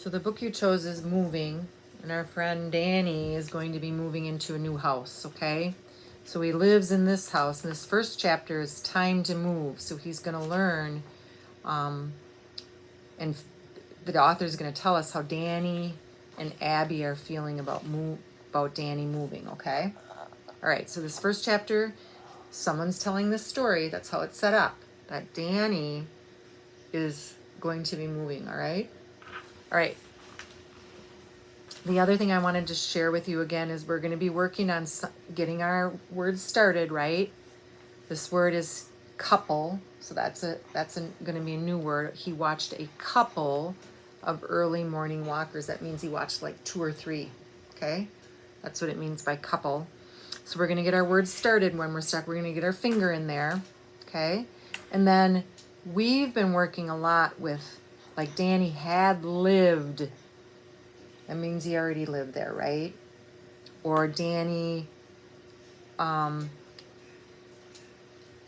So the book you chose is Moving, and our friend Danny is going to be moving into a new house, okay? So he lives in this house, and this first chapter is Time to Move. So he's going to learn, and the author is going to tell us how Danny and Abby are feeling about Danny moving, okay? All right, so this first chapter, someone's telling this story. That's how it's set up, that Danny is going to be moving, all right? All right. The other thing I wanted to share with you again is we're going to be working on getting our words started, right? This word is couple, so that's going to be a new word. He watched a couple of early morning walkers. That means he watched like 2 or 3, okay? That's what it means by couple. So we're going to get our words started when we're stuck. We're going to get our finger in there, okay? And then we've been working a lot with, like Danny had lived. That means he already lived there, right? Or Danny,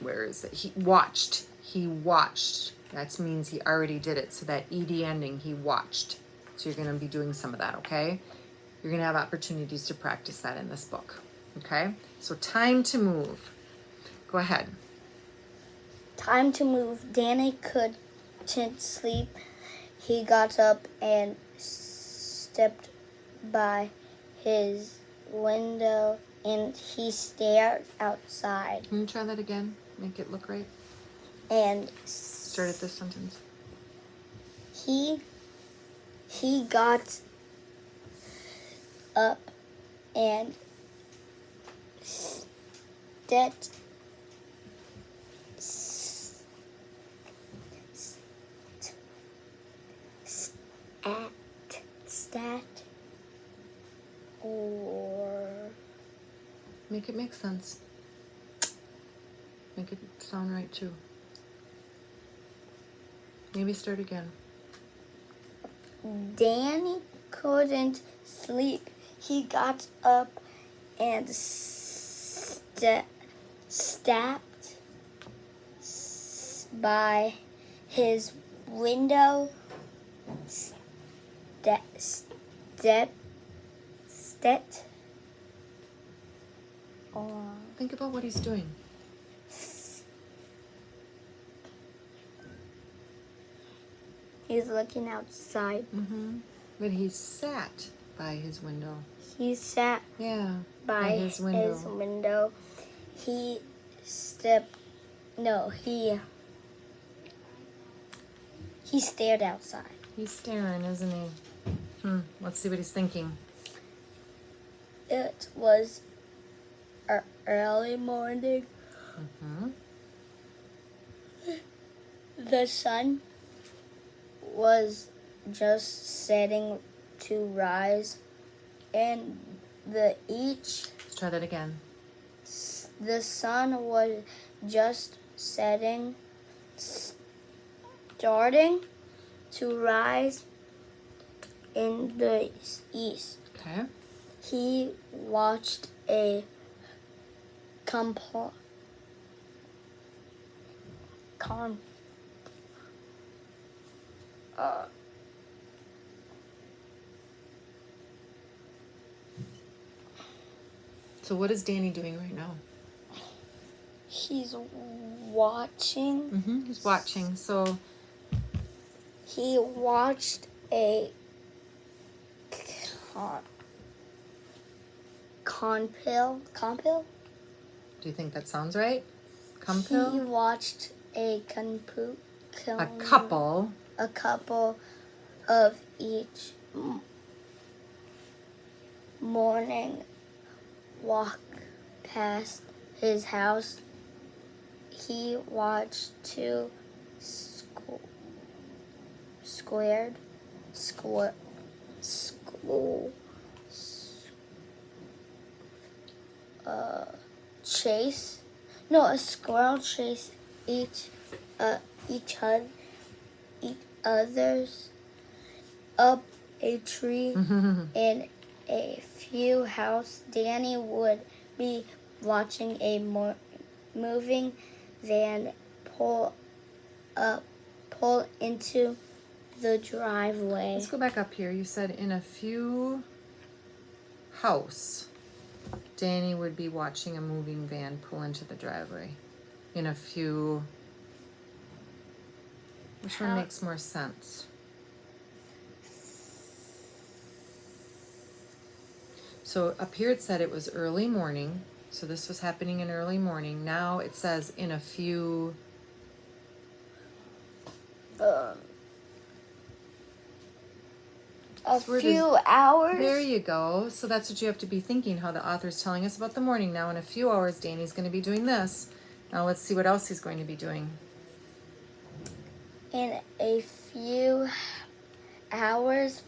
where is it? He watched. That means he already did it. So that ed ending, he watched. So you're going to be doing some of that, okay? You're going to have opportunities to practice that in this book, okay? So time to move. Go ahead. Time to move. Danny couldn't sleep. He got up and stepped by his window and he stared outside. Can you try that again? Make it look right. And start at this sentence. He got up and stepped or make it make sense. Make it sound right too. Maybe start again. Danny couldn't sleep. He got up and stepped by his window. Stepped on. Think about what he's doing. He's looking outside. But he sat by his window. He sat by his window. He stared outside. He's staring, isn't he? Let's see what he's thinking. It was early morning. The sun was just setting to rise, and Let's try that again. The sun was just starting to rise in the east. Okay. He watched a So what is Danny doing right now? He's watching. He's watching. So he watched a compil. Do you think that sounds right? Compil? He watched a couple of each morning walk past his house. He watched 2 a squirrel chase each others up a tree. In a few houses, Danny would be watching a moving van pull into the driveway. Let's go back up here. You said in a few house, Danny would be watching a moving van pull into the driveway. In a few. Which one makes more sense? So up here it said it was early morning. So this was happening in early morning. Now it says in a few. A So where few hours. There you go. So that's what you have to be thinking, how the author's telling us about the morning. Now in a few hours, Danny's going to be doing this. Now let's see what else he's going to be doing. In a few hours,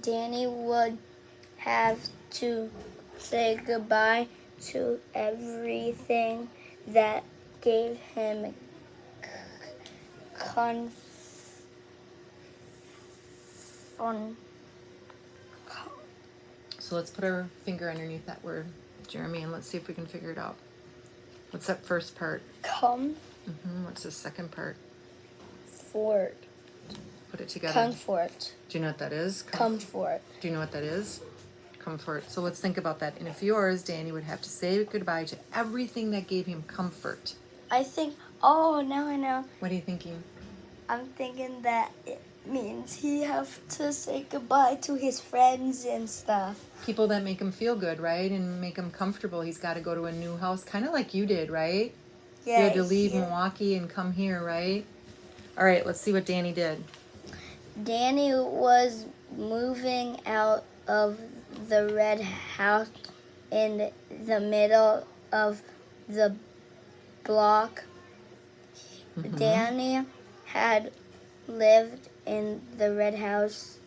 Danny would have to say goodbye to everything that gave him So let's put our finger underneath that word, Jeremy, and let's see if we can figure it out. What's that first part? What's the second part? Comfort. Put it together. Comfort. Do you know what that is? Comfort. Do you know what that is? Comfort. So let's think about that. In a few hours, Danny would have to say goodbye to everything that gave him comfort. I think, oh, now I know. What are you thinking? I'm thinking that it means he have to say goodbye to his friends and stuff. People that make him feel good, right? And make him comfortable. He's got to go to a new house, kind of like you did, right? Yeah. You had to leave Milwaukee and come here, right? All right, let's see what Danny did. Danny was moving out of the red house in the middle of the block. Danny had lived in the red house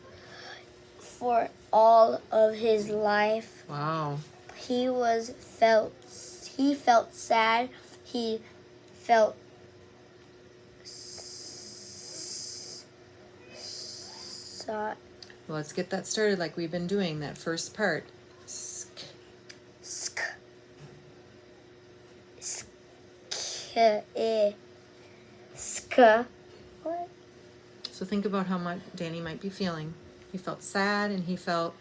for all of his life. Wow. He felt sad. He felt sad. Well, let's get that started like we've been doing, that first part. Sk. What? So think about how much Danny might be feeling. He felt sad and he felt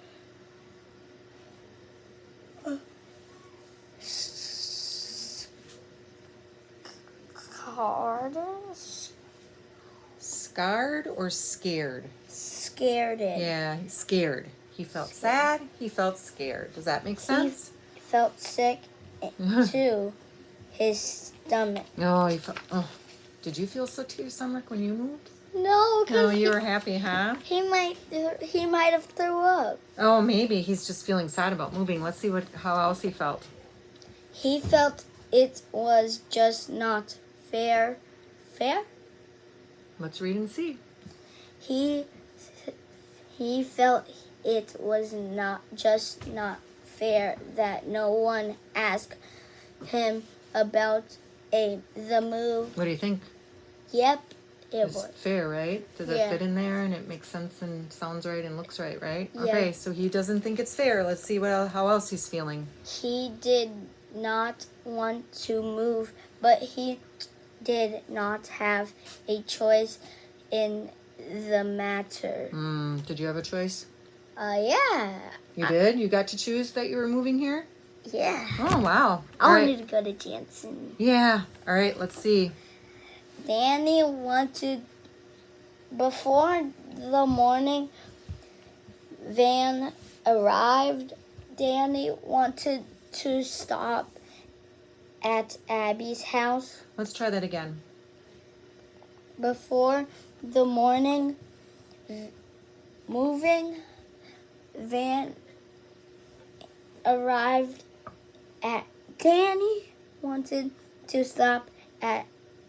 scarred or scared? Scared. Yeah, scared. He felt sad, he felt scared. Does that make sense? He felt sick to his stomach. Oh, did you feel sick to your stomach when you moved? No, No, you were happy, huh? he might have threw up. Oh, maybe he's just feeling sad about moving. Let's see how else he felt. He felt it was just not fair. Fair? Let's read and see. He felt it was not fair that no one asked him about the move. What do you think? Yep, it It's was. fair, right? Does it Yeah. fit in there and it makes sense and sounds right and looks right, right? Yeah. Okay, so he doesn't think it's fair. Let's see how else he's feeling. He did not want to move, but he did not have a choice in the matter. Did you have a choice? Yeah. You did? You got to choose that you were moving here? Yeah. Oh, wow. I All wanted right. to go to Jansen. Yeah. All right, let's see. Danny wanted, before the morning van arrived, Danny wanted to stop at Abby's house. Let's try that again. Before the morning moving van arrived at Danny wanted to stop at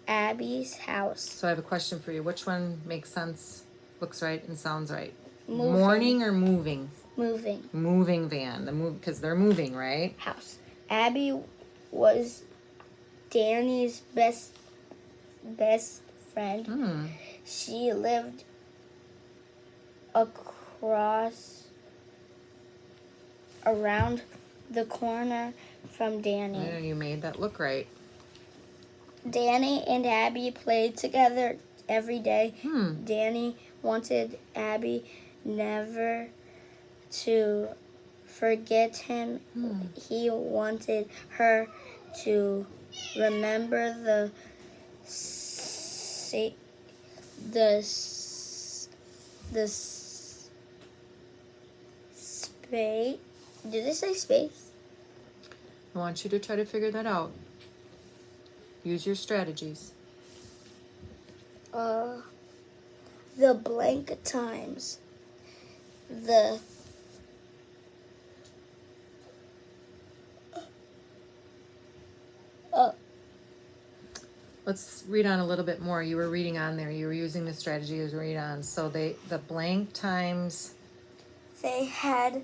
Abby's house. So I have a question for you. Which one makes sense, looks right, and sounds right? Moving. Morning or moving? Moving. Moving van. Because they're moving, right? House. Abby was Danny's best friend. She lived around the corner from Danny. Yeah, you made that look right. Danny and Abby played together every day. Danny wanted Abby never to forget him. He wanted her to remember the space. Did they say space? I want you to try to figure that out. Use your strategies. The blank times. The Let's read on a little bit more. You were reading on there. You were using the strategy to read on. So the blank times. they had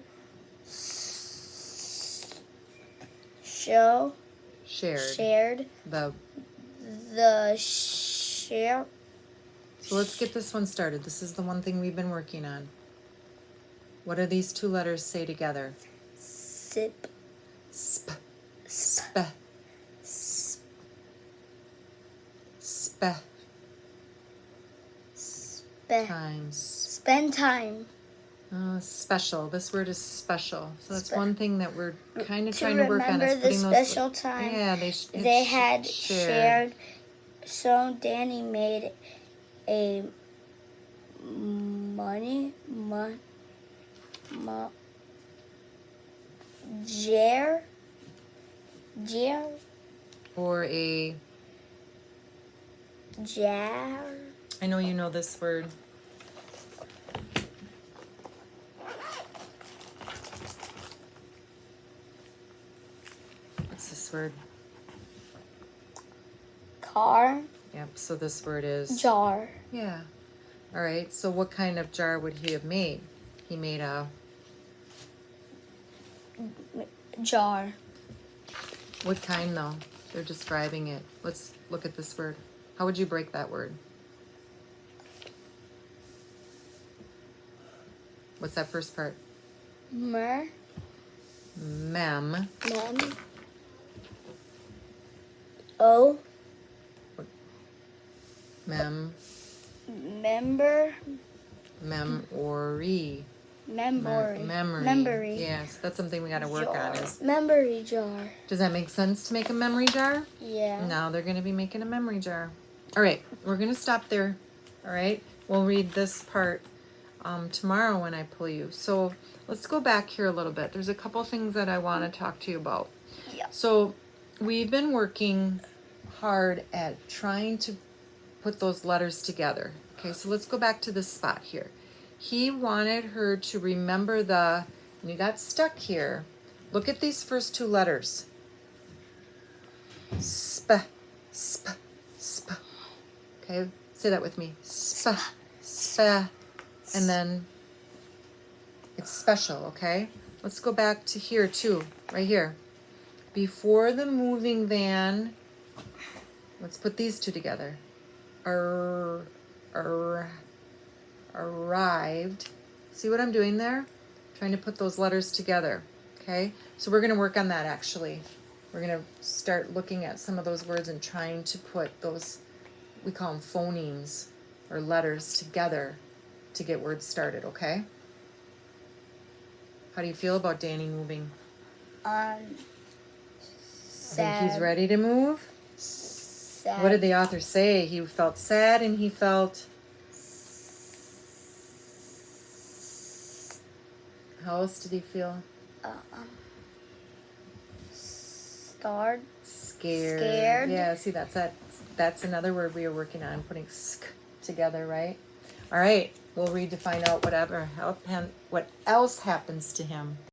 Shared. shared The. the share. So let's get this one started. This is the one thing we've been working on. What do these two letters say together? Sip. Sp. Sp. Sp. Sp. Spe. Times. Spend time. Special. This word is special. So that's Spe- one thing that we're kind of To trying to work on. remember Is the putting special those. time Yeah, they had shared. So Danny made a jar Or a. jar. I know you know this word. What's this word? Car. Yep. So this word is. Jar. Yeah. All right. So what kind of jar would he have made? He made a. Jar. What kind though? They're describing it. Let's look at this word. How would you break that word? What's that first part? Mem. O. Mem. Member. Memory. Memory. Memory. Yes, that's something we got to work on. Is Memory jar. does that make sense to make a memory jar? Yeah. Now they're going to be making a memory jar. All right, we're going to stop there. All right, we'll read this part tomorrow when I pull you. So let's go back here a little bit. There's a couple things that I want to talk to you about. Yeah. So we've been working hard at trying to put those letters together. Okay, so let's go back to this spot here. He wanted her to remember and you got stuck here. Look at these first two letters. Sp, sp, sp. Okay, say that with me. Sp, sp. And then it's special, okay? Let's go back to here too, right here. Before the moving van, let's put these two together. Arrived. See what I'm doing there? Trying to put those letters together. Okay, so we're going to work on that actually. We're going to start looking at some of those words and trying to put those, we call them phonemes or letters together to get words started, okay? How do you feel about Danny moving? I think he's ready to move. Sad. What did the author say? He felt sad and he felt. How else did he feel? Scared. Scared. Yeah, see, that's another word we are working on, putting sk together, right? All right, we'll read to find out what else happens to him.